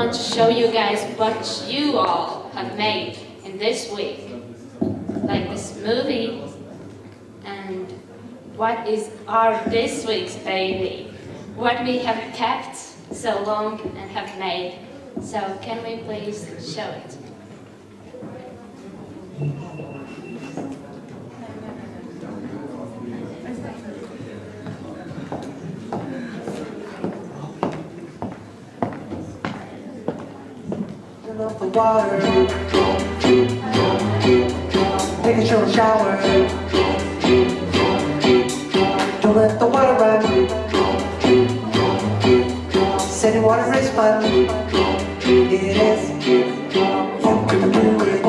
want to show you guys what you all have made in this week. Like this movie, and what is our this week's baby? What we have kept so long and have made. So can we please show it? The water, take a short shower, don't let the water run, setting water is fun, it is, you can do it,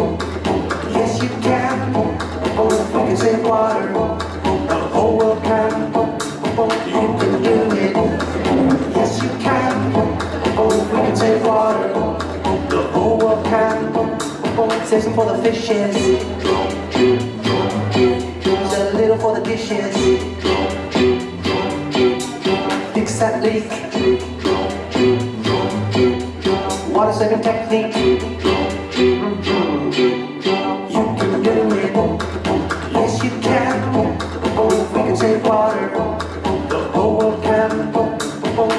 yes you can, you can save water, the whole world can, you can do it, yes you can, you can save water. The whole world can, save some for the fishes, use a little for the dishes, fix that leak, water saving technique, you can do it, yes you can, we can save water, the whole world can,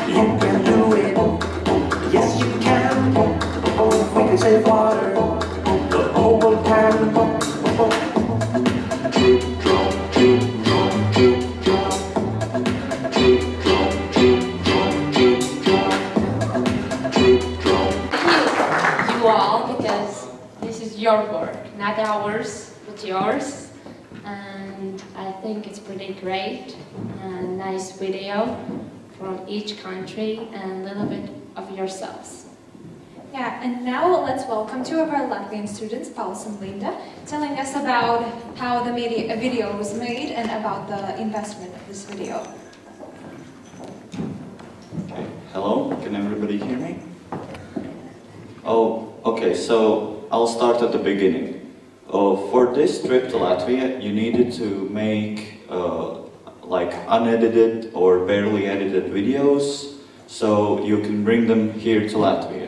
you can do it, yes you can. We can save water, the whole world can. You all, because this is your work, not ours, but yours. And I think it's pretty great. A nice video from each country and a little bit of yourselves. Yeah, and now let's welcome two of our Latvian students, Pauls and Linda, telling us about how the video was made and about the investment of this video. Okay, hello, can everybody hear me? Oh, okay, so I'll start at the beginning. For this trip to Latvia, you needed to make like unedited or barely edited videos, so you can bring them here to Latvia.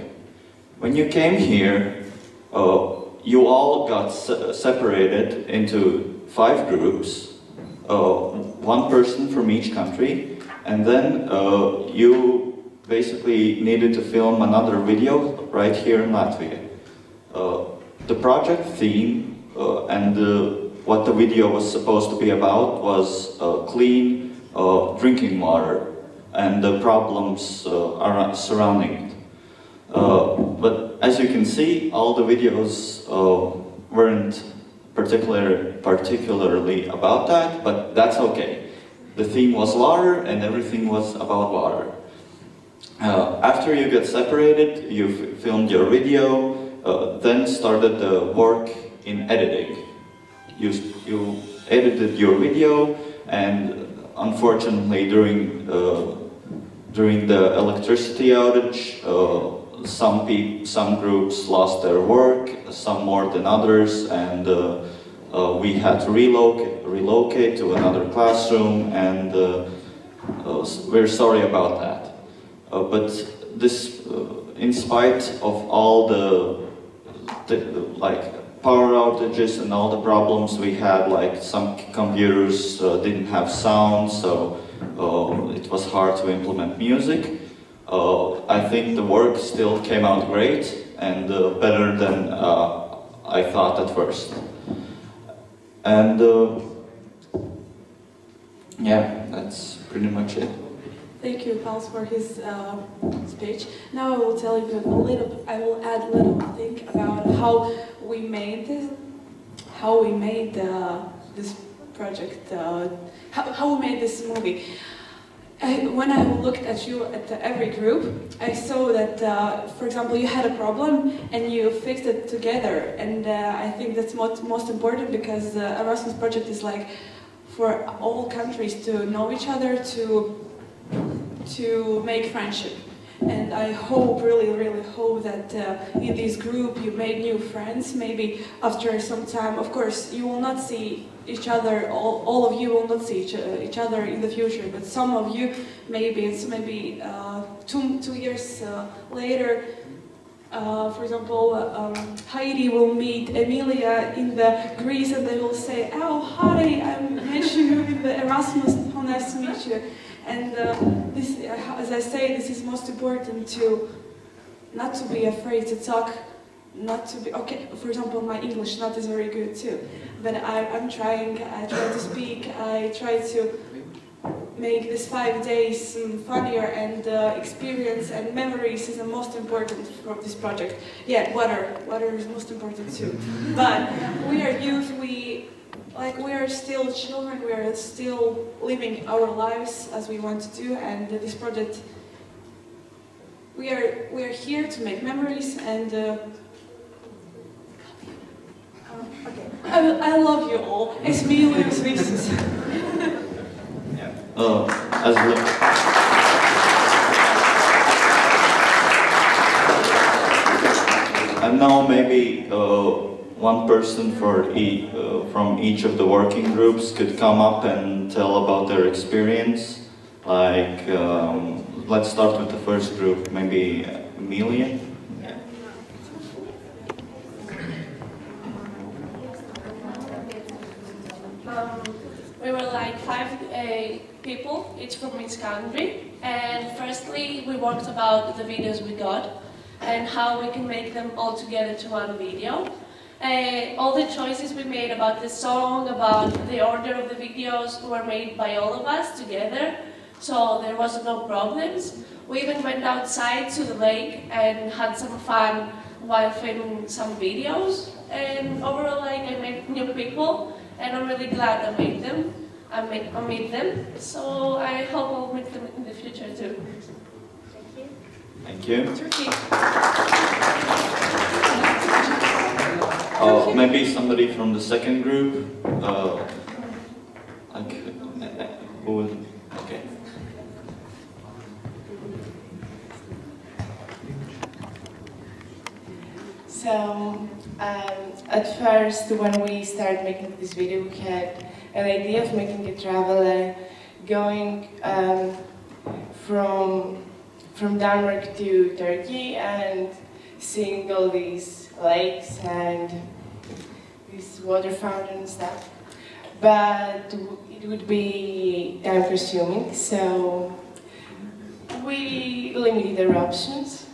When you came here, you all got separated into 5 groups, 1 person from each country, and then you basically needed to film another video right here in Latvia. The project theme and what the video was supposed to be about was clean drinking water and the problems surrounding it. But as you can see, all the videos weren't particularly about that, but that's okay. The theme was water and everything was about water. After you got separated, you filmed your video, then started the work in editing. You edited your video, and unfortunately during the electricity outage, some groups lost their work, some more than others, and we had to relocate to another classroom, and we're sorry about that. But this, in spite of all the like power outages and all the problems we had, like some computers didn't have sound, so it was hard to implement music. I think the work still came out great and better than I thought at first. And yeah, that's pretty much it. Thank you, Pauls, for his speech. Now I will tell you a little. I will add a little thing about how we made this. How we made this project. How we made this movie. When I looked at you at every group, I saw that, for example, you had a problem and you fixed it together. And I think that's most important, because the Erasmus project is like for all countries to know each other, to make friendship. And I hope, really hope that in this group you made new friends. Maybe after some time, of course, you will not see each other, all of you will not see each other in the future, but some of you, maybe it's maybe 2 years later, For example, Heidi will meet Emilia in the Greece and they will say, "Oh, hi, I met you in the Erasmus, how nice to meet you." And this, as I say, this is most important to not to be afraid to talk, not to be, okay, for example, my English not is very good too, but I'm trying, I try to speak, I try to make this 5 days funnier, and experience and memories is the most important from this project. Yeah, water is most important too. But we are youth, we are still children, we are still living our lives as we want to do, and this project, we are here to make memories, and okay. I love you all. Es mīlu jūs visus. And now maybe one person from each of the working groups could come up and tell about their experience. Like, let's start with the first group, maybe Emilia. Yeah. We were like 5 people, each from each country, and firstly we worked about the videos we got and how we can make them all together to one video. All the choices we made about the song, about the order of the videos were made by all of us together, so there was no problems. We even went outside to the lake and had some fun while filming some videos, and overall I met new people and I'm really glad I made them. I meet them, so I hope I'll meet them in the future too. Thank you. Turkey. Maybe somebody from the second group. Who will? Okay. So, at first, when we started making this video, we had an idea of making a traveler going from Denmark to Turkey and seeing all these lakes and this water fountain and stuff. But it would be time-consuming, so we limited our options.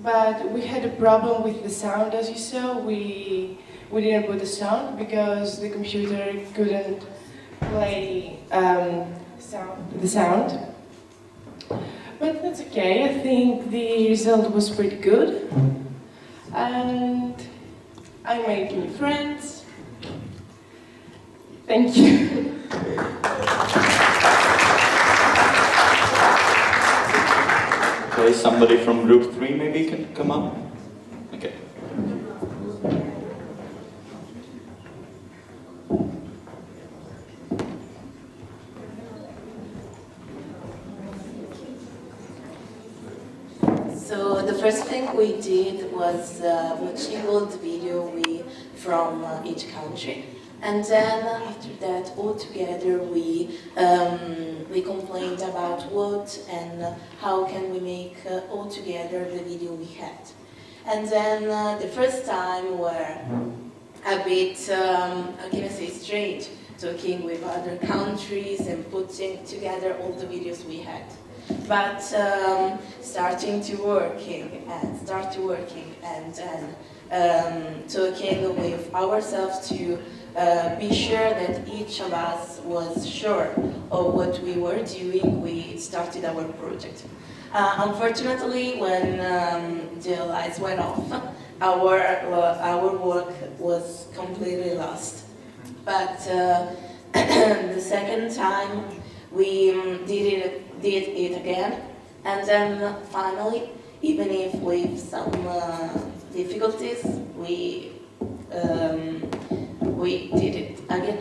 But we had a problem with the sound, as you saw. We didn't put the sound because the computer couldn't play the sound. But that's okay, I think the result was pretty good. And I made new friends. Thank you. Okay, somebody from group 3 maybe can come up? Okay. So the first thing we did was watching all the video from each country. And then after that, all together, we complained about what and how can we make all together the video we had. And then the first time were a bit, how can I say, strange, talking with other countries and putting together all the videos we had. But starting to working and talking with ourselves to be sure that each of us was sure of what we were doing, we started our project. Unfortunately, when the lights went off, our work was completely lost. But the second time we did it again, and then finally, even if with some difficulties, we did it again.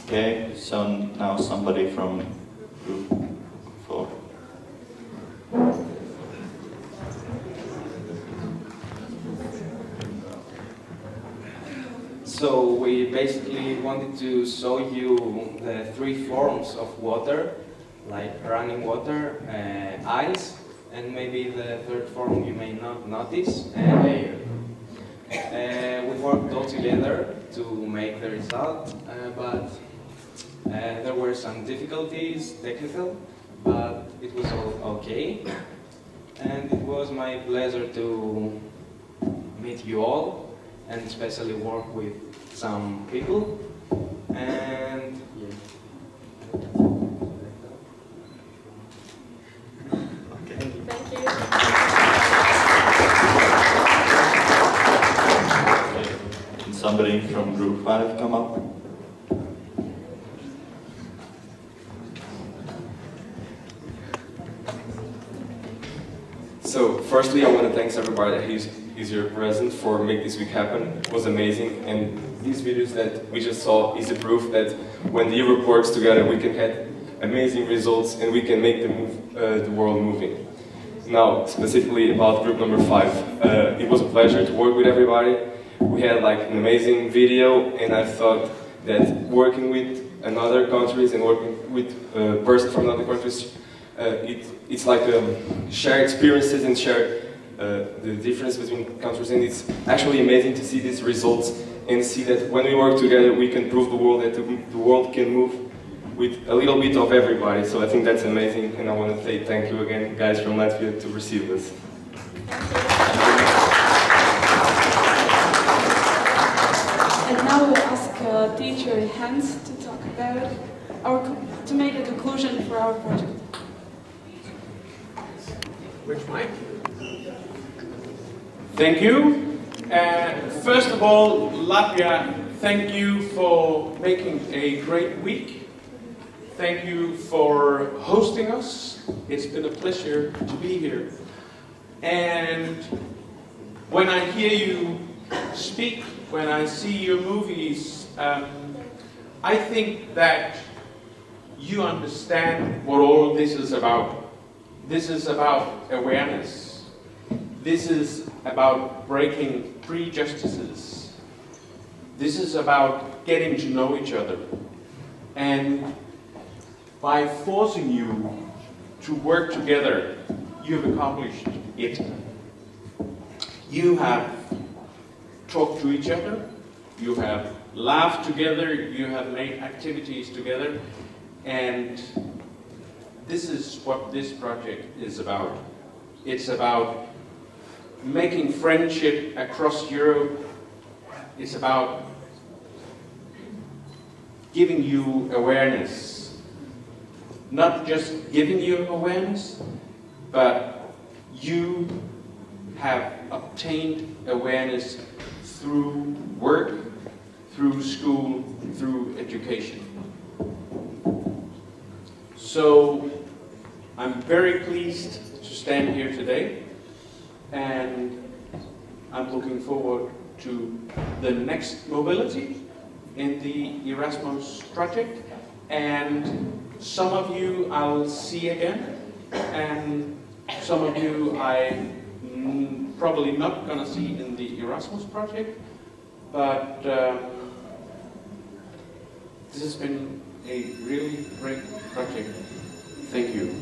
Okay, so now somebody from group 4. So So we basically wanted to show you the 3 forms of water, like running water, ice, and maybe the 3rd form you may not notice, air. We worked all together to make the result, but there were some difficulties, technical, but it was all okay. And it was my pleasure to meet you all, and especially work with some people. And yeah. Okay. Thank you. Can somebody from group 5 come up? So, firstly, I want to thank everybody who's here present for making this week happen. It was amazing, and these videos that we just saw is a proof that when the Europe works together, we can have amazing results and we can make the world moving. Now, specifically about group number 5, it was a pleasure to work with everybody. We had like an amazing video, and I thought that working with another countries and working with persons from other countries, it's like share experiences and share the difference between countries, and it's actually amazing to see these results and see that when we work together we can prove the world that the world can move with a little bit of everybody. So I think that's amazing, and I want to say thank you again, guys from Latvia, to receive us. And now we'll ask teacher Hans to talk about to make a conclusion for our project. Which mic? Thank you. First of all, Latvia, thank you for making a great week. Thank you for hosting us. It's been a pleasure to be here. And when I hear you speak, when I see your movies, I think that you understand what all this is about. This is about awareness. This is about breaking prejudices. This is about getting to know each other. And by forcing you to work together, you've accomplished it. You have talked to each other, you have laughed together, you have made activities together, and this is what this project is about. It's about making friendship across Europe. It's about giving you awareness. Not just giving you awareness, but you have obtained awareness through work, through school, through education. So I'm very pleased to stand here today, and I'm looking forward to the next mobility in the Erasmus project, and some of you I'll see again, and some of you I'm probably not going to see in the Erasmus project, but this has been a really great project. Thank you.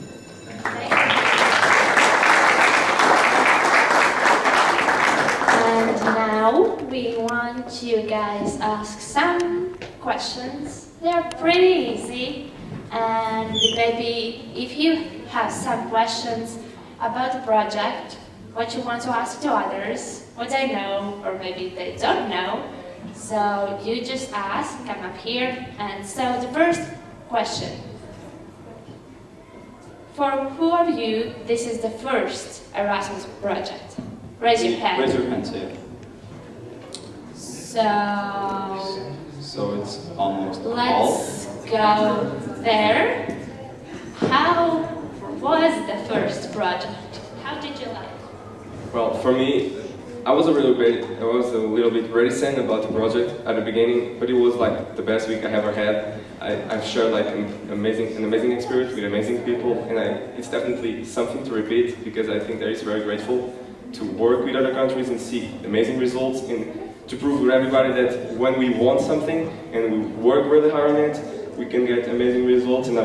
And now we want you guys ask some questions. They're pretty easy, and maybe if you have some questions about the project, what you want to ask to others, what they know or maybe they don't know, so you just ask, come up here. And so the first question. For who of you this is the first Erasmus project? Raise your hand. Raise your hand, yeah. So it's almost let's go there. How was the first project? How did you like it? Well, for me, I was a little bit reticent about the project at the beginning, but it was like the best week I ever had. I've shared like an amazing experience with amazing people, and it's definitely something to repeat, because I think that it's very grateful to work with other countries and see amazing results and to prove to everybody that when we want something and we work really hard on it, we can get amazing results. And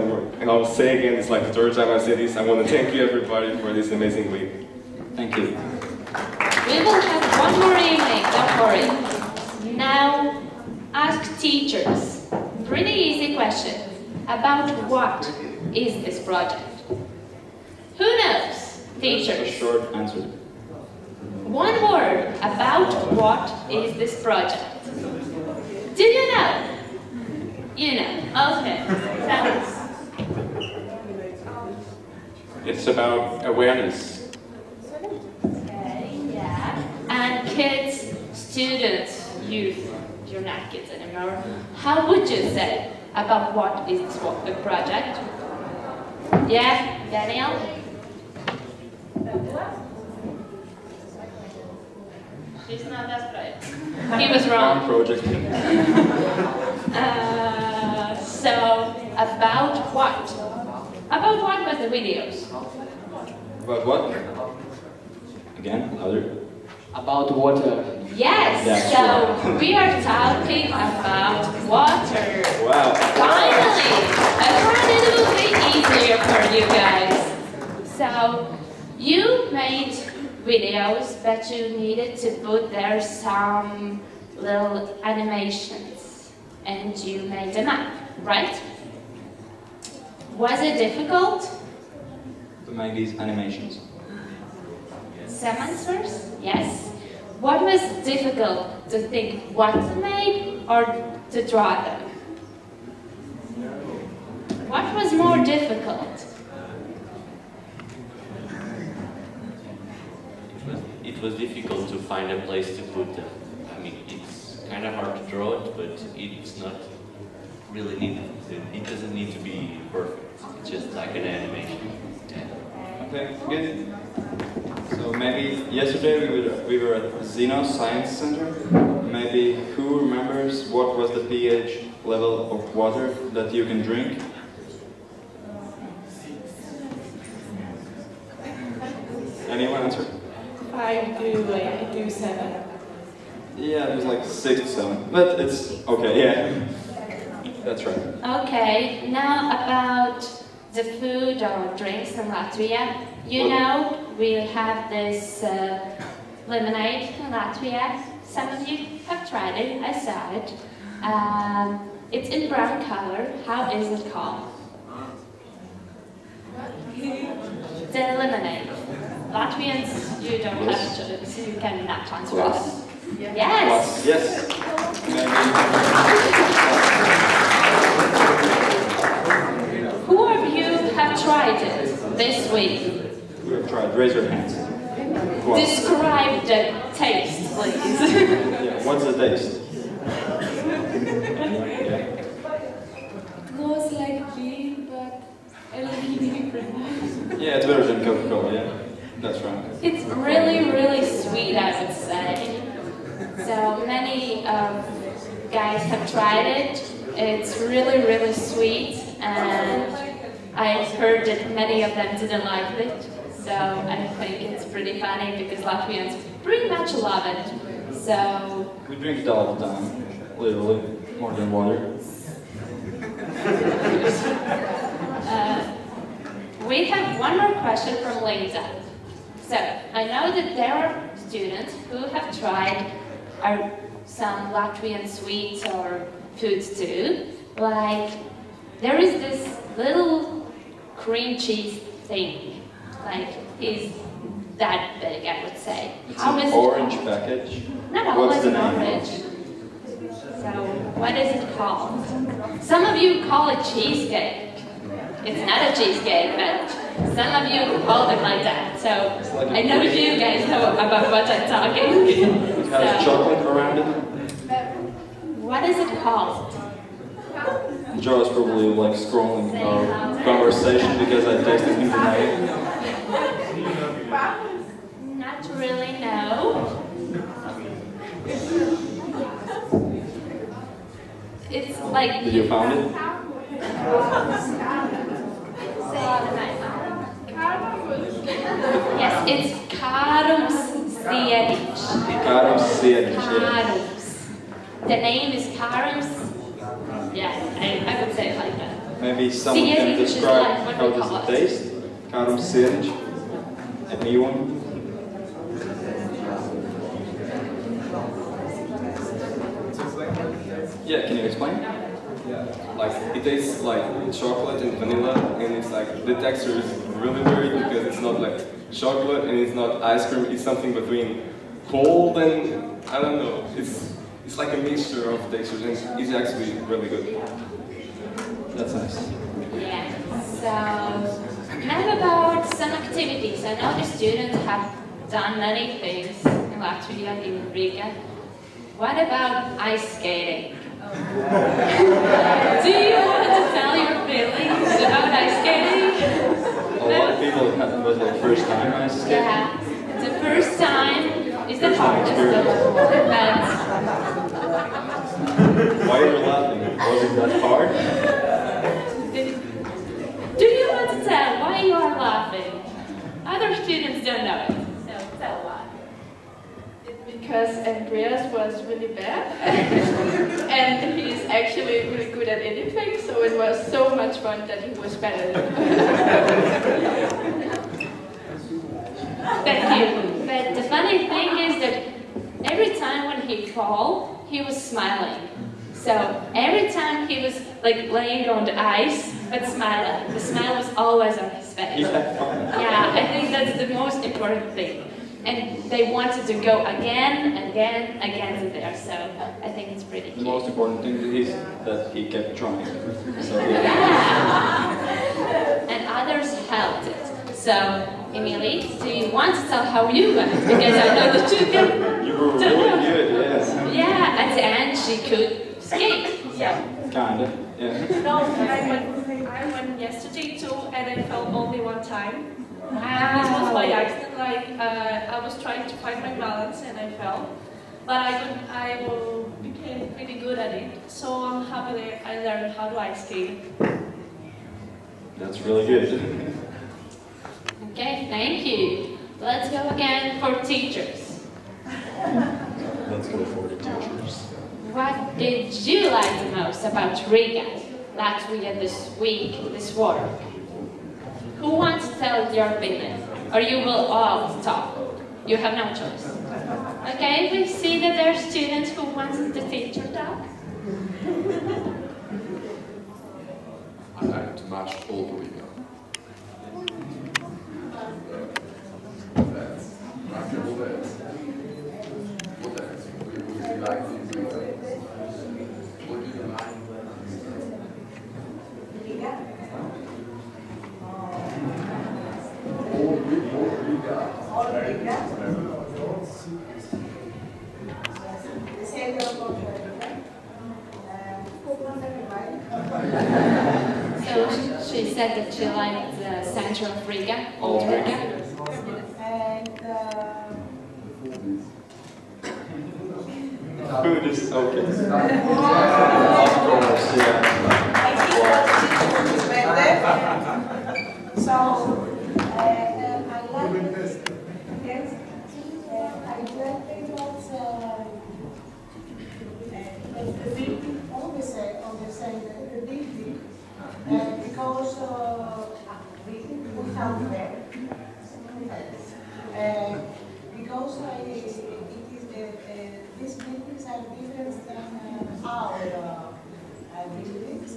I'll say again, it's like the third time I say this, I want to thank you everybody for this amazing week. Thank you. We will have one more evening, don't worry. Now, ask teachers. Pretty easy question. About what is this project? Who knows? Teachers. A short answer. One word about what is this project? Do you know? You know. Okay. Thanks. It's about awareness. Okay, yeah. And kids, students, youth, you're not kids anymore. How would you say about what is this project? Yeah, Daniel? She's not desperate. He was wrong. Project. So, about what? About what was the videos? About what? Again, louder. About water. Yes, Yeah, so sure. we are talking about water. Wow. Finally! I thought it would be easier for you guys. So, you made videos, but you needed to put there some little animations, and you made them up, right? Was it difficult? To make these animations. Some answers? Yes. What was difficult to think what to make or to draw them? What was more difficult? It was difficult to find a place to put them. I mean, it's kind of hard to draw it, but it's not really needed. It doesn't need to be perfect. It's just like an animation. Okay, good. So maybe yesterday we were at Zeno Science Center. Maybe who remembers what was the pH level of water that you can drink? Anyone answer? 5 to 7. Yeah, it was like 6 to 7. But it's okay, yeah. That's right. Okay, now about the food or drinks in Latvia. You know, we have this lemonade in Latvia. Some of you have tried it, I saw it. It's in brown color. How is it called? The lemonade. Latvians, you don't have to, so you cannot answer that. Yes! Yes. Who of you have tried it this week? Who have tried? Raise your hands. Describe the taste, please. Yeah, what's the taste? Goes like beer, but a little different. Yeah, it's better than Coca-Cola, yeah. That's right. It's really, really sweet, I would say. So many guys have tried it. It's really, really sweet, and I've heard that many of them didn't like it. So I think it's pretty funny because Latvians pretty much love it. So We drink it all the time, literally, more than water. we have one more question from Linda. So I know that there are students who have tried some Latvian sweets or foods too. Like there is this little cream cheese thing. Like is that big, I would say. It's How an is orange it? package. Not What's always the an name? orange. So what is it called? Some of you call it cheesecake. It's not a cheesecake, but some of you call it like that. So like I know you guys know about what I'm talking. It has chocolate around it. What is it called? Joe is probably like scrolling our conversation because I texted him tonight. Not really, no. It's like... Did you find it? Yes, it's Karums Siediņš. Karums Siediņš, yeah. Karums. The name is Karum's. Yeah, I would say it like that. Maybe someone can Sieniņš is describe like what how we does call it it. taste? Karums sieniņš. Anyone? Yeah, can you explain? Like it tastes like chocolate and vanilla, and it's like the texture is really weird because it's not like chocolate and it's not ice cream. It's something between cold and I don't know. It's like a mixture of textures, and it's actually really good. That's nice. Yeah. So now about some activities. I know the students have done many things in Latvia, in Riga. What about ice skating? Do you want to tell your feelings about ice skating? A lot of people was their first time ice skating. Yeah, the first time is the hardest, but Why are you laughing? Was it that hard? do you want to tell why you are laughing? Other students don't know it, so tell why. Because Andreas was really bad and he's actually really good at anything, so it was so much fun that he was better than Thank you. But the funny thing is that every time when he fall, he was smiling. So every time he was like laying on the ice, but smiling. The smile was always on his face. Yeah, I think that's the most important thing. And they wanted to go again to there, so I think it's pretty The cute. most important thing is that he kept trying. So, Yeah. And others helped it. So, Emily, do you want to tell how you went? Because I know that you can. You were really good, yes. Yeah, at the end she could skate. Yeah. Kinda, yeah. No, I went yesterday too, and I fell only one time. Wow. This was by accident. Like I was trying to find my balance and I fell, but I became pretty good at it. So I'm happy that I learned how to ice skate. That's really good. Okay, thank you. Let's go again for teachers. Let's go for the teachers. What did you like the most about Riga, Latvia this week, this quarter? Who wants to tell your opinion? Or you will all talk. You have no choice. Okay, we see that there are students who want the teacher to talk. I like to match all Riga. So she said that she liked the center of Riga, old Riga. Food is okay. Of course, yeah. So, I like this. Yes, I like it was the big thing, always say the big thing, because we have them. Because these buildings are different than our buildings.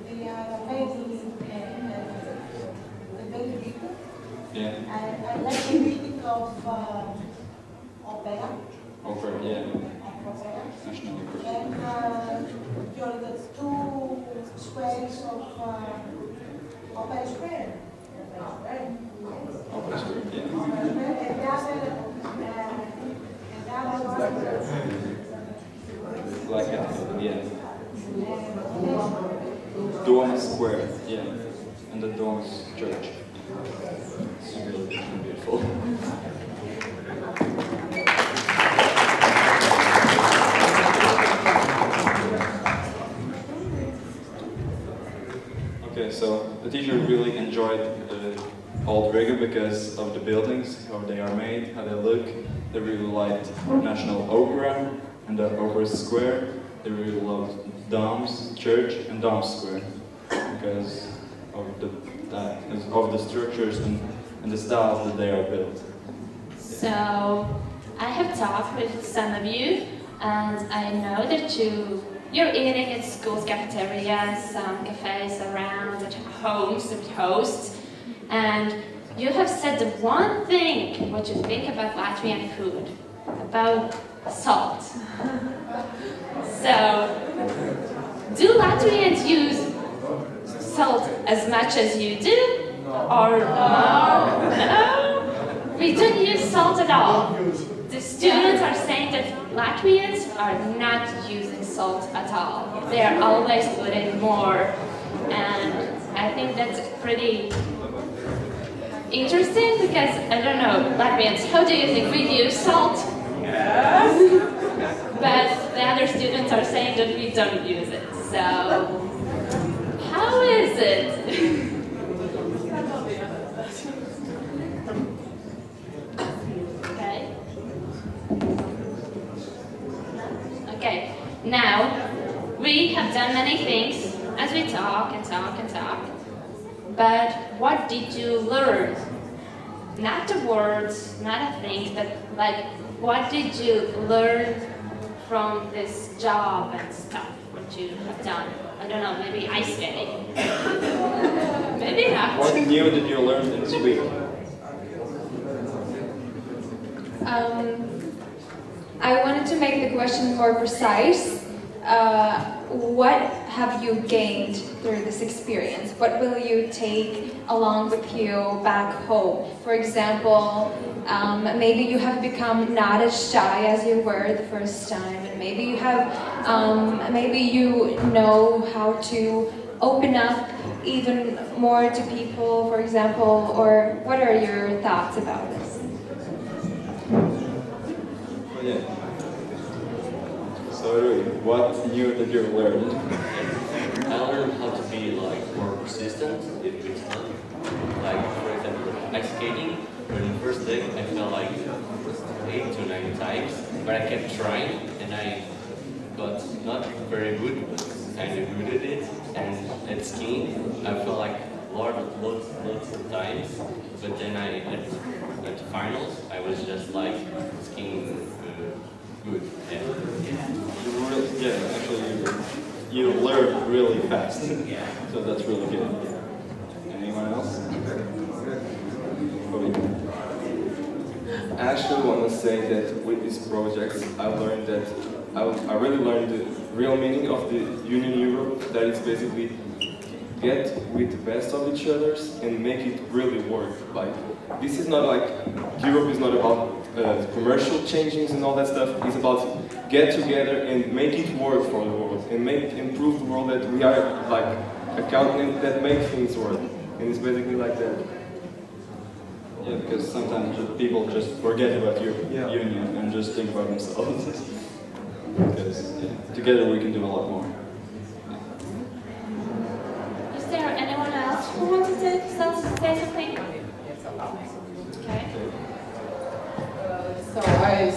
They are very big. Yeah. I like the building of opera. Opera, yeah. Opera. National Opera. And the 2 squares of Opera Square. Opera Square, yeah. Like it, yeah. Dome Square, yeah. And the Dome Church. It's really beautiful. Okay, so the teacher really enjoyed old Riga because of the buildings, how they are made, how they look. They really liked National Opera and the Opera Square. They really loved Dom's Church and Dom's Square because of the structures and the styles that they are built. So, I have talked with some of you, and I know that you're eating at schools, cafeterias, some cafes around, at homes, at hosts, and you have said the one thing what you think about Latvian food, about salt. So, do Latvians use salt as much as you do? Or no? We don't use salt at all. The students are saying that Latvians are not using salt at all. They are always putting more. And I think that's pretty interesting because, I don't know, Latvians, how do you think we use salt? Yes. But the other students are saying that we don't use it. So, how is it? Okay, now we have done many things as we talk and talk and talk. But what did you learn? Not the words, not the things, but like what did you learn from this job and stuff, what you have done? I don't know, maybe ice skating. Maybe not. What new did you learn this week? I wanted to make the question more precise. What have you gained through this experience? What will you take along with you back home? For example, maybe you have become not as shy as you were the first time, and maybe you have, maybe you know how to open up even more to people, for example, or what are your thoughts about this? Yeah. So, what new did you learn? I learned how to be like more persistent if it's done. Like for example, ice skating. For the first day, I fell like 8 to 9 times, but I kept trying, and I got not very good, but kind of good at it. And at skiing, I felt like lots of times, but then at the finals, I was just like skiing good. You learn really fast. Yeah. So that's really good. Anyone else? I actually want to say that with this project, I learned that I really learned the real meaning of the Union Europe. That is basically get with the best of each other's and make it really work. Like this is not like Europe is not about commercial changes and all that stuff. It's about get together and make it work for the world and improve the world that we are like a continent that makes things work. And it's basically like that. Yeah, because sometimes people just forget about union and just think about themselves. Because together we can do a lot more. Is there anyone else who wanted to say something? Okay. So I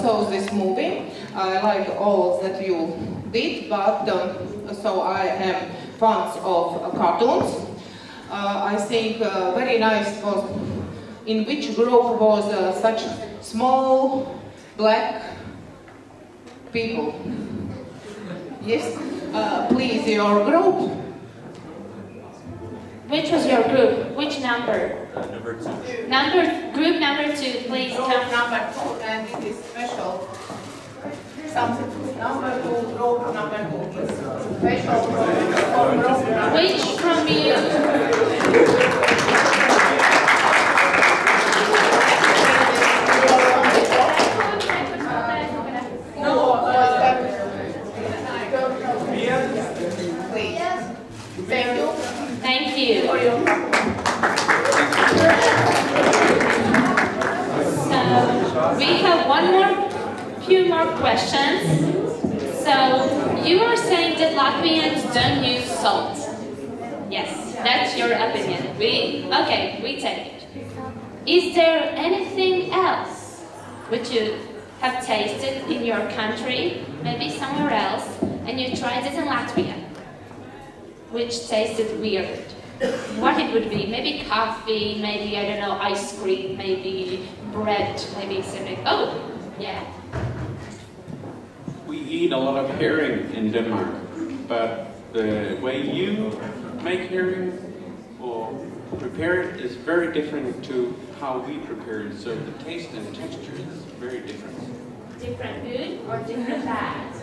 saw this movie. I like all that you did, but so I am fans of cartoons. I think very nice was in which group was such small black people. Yes, please your group. Which was your group? Which number? Number 2. Group number 2, please Group come. number 2, and it is special. Something. Number 2, group number 2 is special for group. Which from you? Thank you. Thank you. So we have few more questions. So you are saying that Latvians don't use salt. Yes, that's your opinion. We take it. is there anything else which you have tasted in your country, maybe somewhere else, and you tried it in Latvia, which tasted weird? What it would be? Maybe coffee, maybe, I don't know, ice cream, maybe bread, maybe something. Oh, yeah. We eat a lot of herring in Denmark, but the way you make herring or prepare it is very different to how we prepare it, so the taste and texture is very different. Different good or different bad?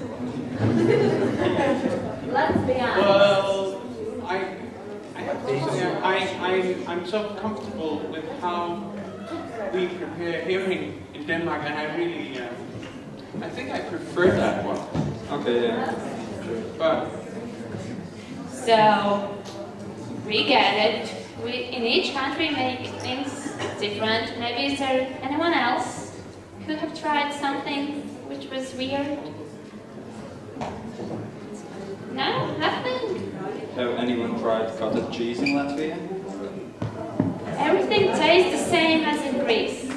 Let's be honest. Well, I have to say, I'm so comfortable with how we prepare herring in Denmark, and I really, I think I prefer that one. Okay, yeah. But so, we get it. We, in each country, make things different. Maybe is there anyone else who have tried something which was weird? No? Nothing? Have anyone tried cottage cheese in Latvia? Everything tastes the same as in Greece.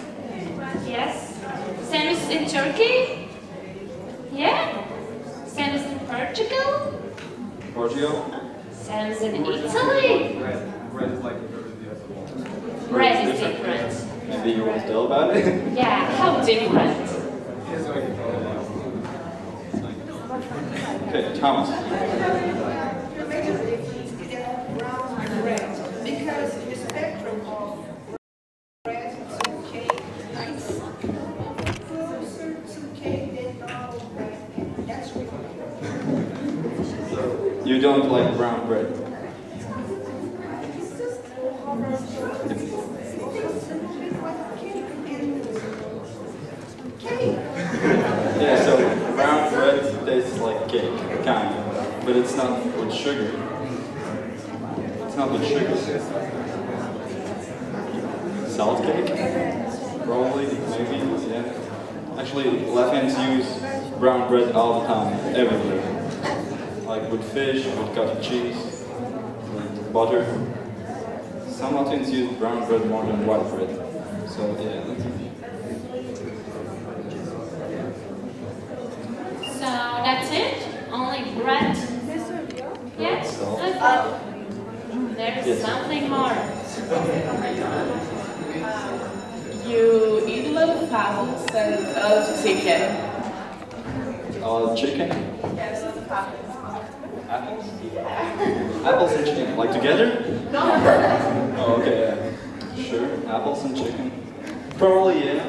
Yes? Same as in Turkey? Yeah? Same as in Portugal? Portugal? Same as in Italy? Bread is like Bread is different. Maybe you want to tell about it? Yeah, how different? Okay, Thomas. Because the spectrum of bread, some cake, some cake, then normal bread, and that's what You don't like brown bread? Yeah, so brown bread tastes like cake, kind of, but it's not with sugar. It's not with sugar. Salt cake? Probably, maybe, yeah. Actually, Latvians use brown bread all the time, everywhere. Like with fish, with cottage cheese, with butter. Some Latvians use brown bread more than white bread. So, yeah. So that's it? Only bread? Yes? Okay. There's something more. You eat a lot of apples and a lot of chicken. Chicken? Yes, a lot of apples. Apples? Apples and chicken, like together? No. Oh, okay, yeah. Sure, apples and chicken. Probably, yeah.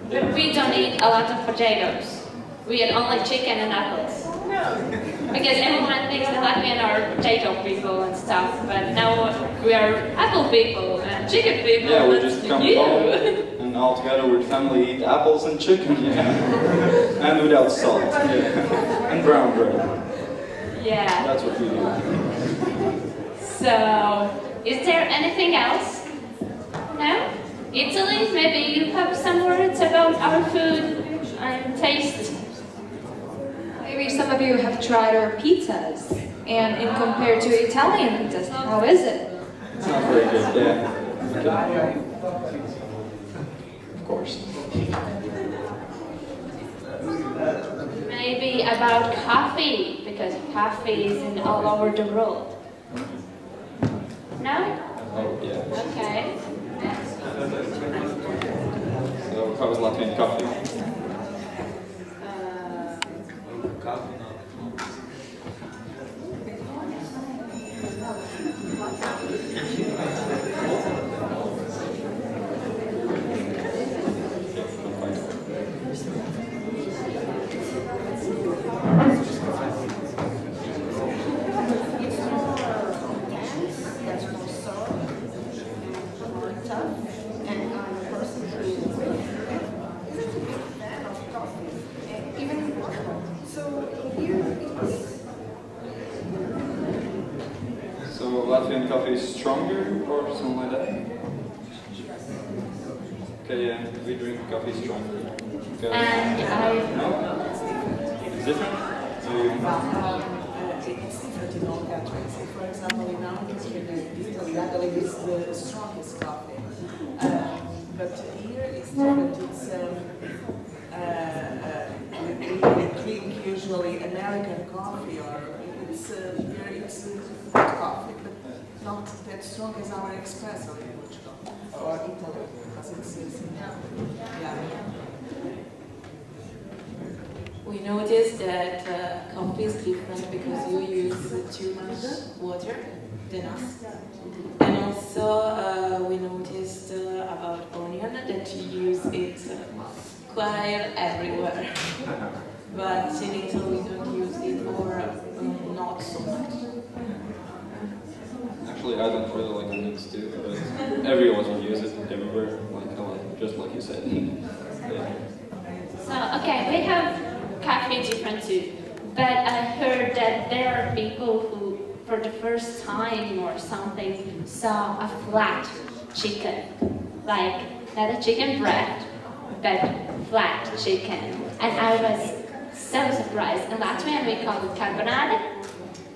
But we don't eat a lot of potatoes. We eat only chicken and apples. No. Because everyone thinks that Latvian are potato people and stuff, but now we are apple people and chicken people. Yeah, we just come home and all together with family eat apples and chicken, yeah. And without salt, yeah. And brown bread. Yeah. That's what we do. So, is there anything else? No? Italy? Maybe you have some words about our food and taste? Maybe some of you have tried our pizzas, and in compared to Italian pizzas, how is it? It's not very good, yeah. Okay. Of course. Maybe about coffee, because coffee is in all over the world. No? Oh, yeah. Okay. So, how was Latvian coffee? Coffee, So Latvian coffee is stronger or something like that? Okay, yeah, we drink coffee stronger. And No? It's different? it's different in all countries. For example, in our country, Italy, I believe is the strongest coffee. American coffee, or it's hot coffee, but not that strong as our espresso in Portugal or Italy, because it's yeah. We noticed that coffee is different because you use too much water than us. And also we noticed about onion that you use it quite everywhere. But in Italy we don't use it, or not so much. Actually, I don't really like onions too, but everyone will use it everywhere, just like you said. Yeah. So, okay, we have coffee different too, but I heard that there are people who, for the first time or something, saw a flat chicken, like not a chicken breast, but flat chicken, and I was so surprised. In Latvian we call it carbonade,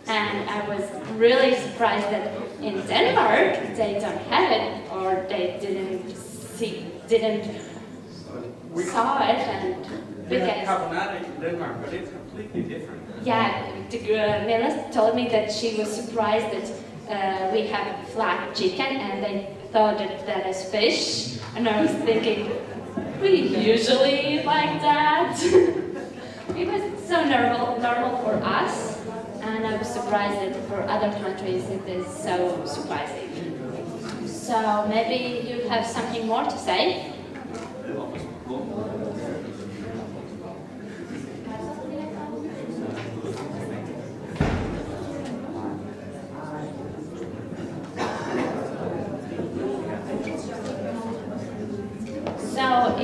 and I was really surprised that in Denmark they don't have it, or they didn't saw it, and because carbonade in Denmark, but it's completely different. yeah, Nela told me that she was surprised that we have flat chicken, and they thought that is fish, and I was thinking, we usually eat like that. It was so normal for us, and I was surprised that for other countries it is so surprising. So maybe you have something more to say? So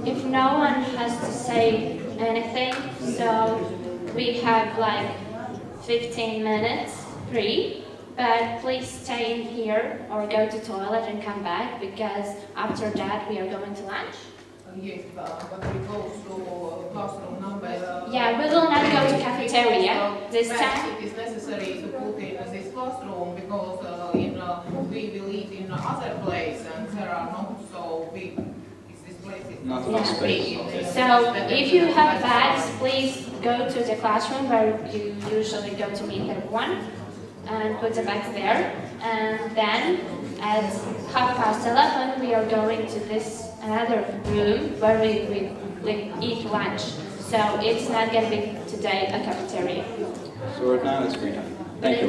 if no one has to say anything, so we have like 15 minutes free, but please stay in here or go to toilet and come back, because after that we are going to lunch. Yes, but we go to classroom number. Yeah, we will not go to cafeteria this time. It is necessary to put in this classroom because we will eat in other place and there are not so big. This place is not enough space. So if you have bags, please go to the classroom where you usually go to meet everyone and put the bags there. And then at 11:30 we are going to this another room where we eat lunch. So it's not going to be today a cafeteria. So right now it's free time. Thank you.